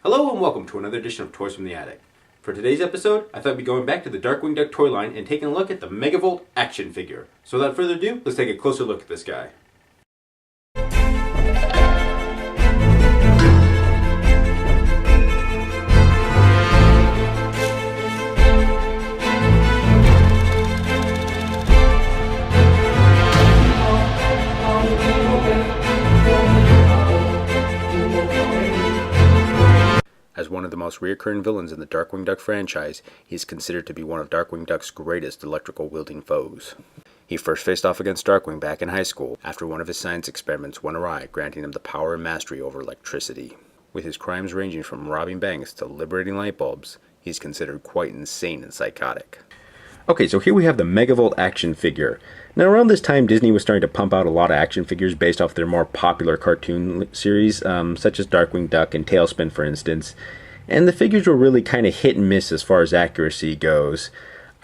Hello and welcome to another edition of Toys from the Attic. For today's episode, I thought I'd be going back to the Darkwing Duck toy line and taking a look at the Megavolt action figure. So without further ado, let's take a closer look at this guy. As one of the most recurring villains in the Darkwing Duck franchise, he is considered to be one of Darkwing Duck's greatest electrical-wielding foes. He first faced off against Darkwing back in high school after one of his science experiments went awry, granting him the power and mastery over electricity. With his crimes ranging from robbing banks to liberating light bulbs, he is considered quite insane and psychotic. Okay, so here we have the Megavolt action figure. Now around this time, Disney was starting to pump out a lot of action figures based off their more popular cartoon series, such as Darkwing Duck and Tailspin, for instance. And the figures were really kind of hit and miss as far as accuracy goes.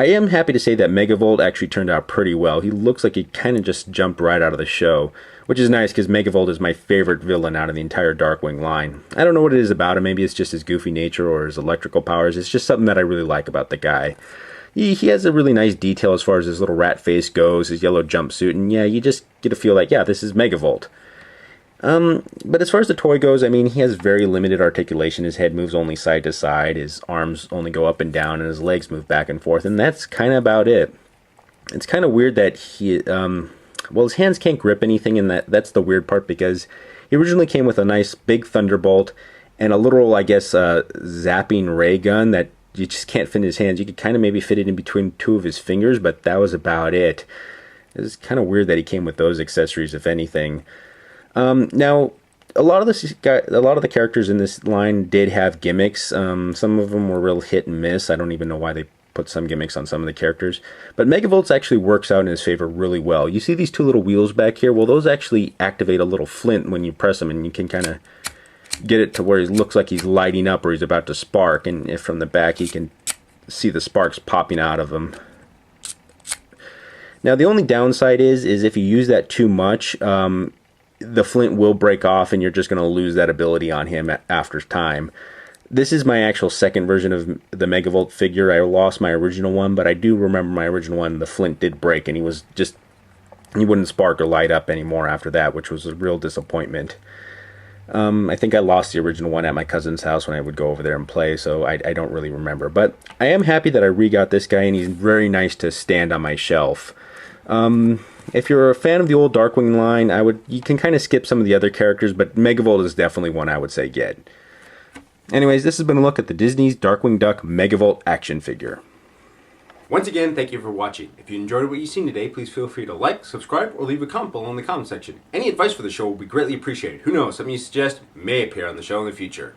I am happy to say that Megavolt actually turned out pretty well. He looks like he kind of just jumped right out of the show, which is nice because Megavolt is my favorite villain out of the entire Darkwing line. I don't know what it is about him. Maybe it's just his goofy nature or his electrical powers. It's just something that I really like about the guy. He has a really nice detail as far as his little rat face goes, his yellow jumpsuit, and yeah, you just get a feel like, yeah, this is Megavolt. But as far as the toy goes, I mean, he has very limited articulation. His head moves only side to side, his arms only go up and down, and his legs move back and forth, and that's kind of about it. It's kind of weird that he, well, his hands can't grip anything, and that's the weird part, because he originally came with a nice big thunderbolt and a little, I guess, zapping ray gun that you just can't fit in his hands. You could kind of maybe fit it in between two of his fingers, but that was about it. It's kind of weird that he came with those accessories, if anything. Now, a lot of the characters in this line did have gimmicks. Some of them were real hit and miss. I don't even know why they put some gimmicks on some of the characters. But Megavolt's actually works out in his favor really well. You see these two little wheels back here? Well, those actually activate a little flint when you press them, and you can kind of get it to where he looks like he's lighting up or he's about to spark, and if from the back you can see the sparks popping out of him. Now the only downside is if you use that too much, the flint will break off and you're just going to lose that ability on him after time. This is my actual second version of the Megavolt figure. I lost my original one, but I do remember my original one, the flint did break and he wouldn't spark or light up anymore after that, which was a real disappointment. I think I lost the original one at my cousin's house when I would go over there and play, so I don't really remember. But I am happy that I re-got this guy, and he's very nice to stand on my shelf. If you're a fan of the old Darkwing line, you can kind of skip some of the other characters, but Megavolt is definitely one I would say get. Anyways, this has been a look at the Disney's Darkwing Duck Megavolt action figure. Once again, thank you for watching. If you enjoyed what you've seen today, please feel free to like, subscribe, or leave a comment below in the comment section. Any advice for the show will be greatly appreciated. Who knows, something you suggest may appear on the show in the future.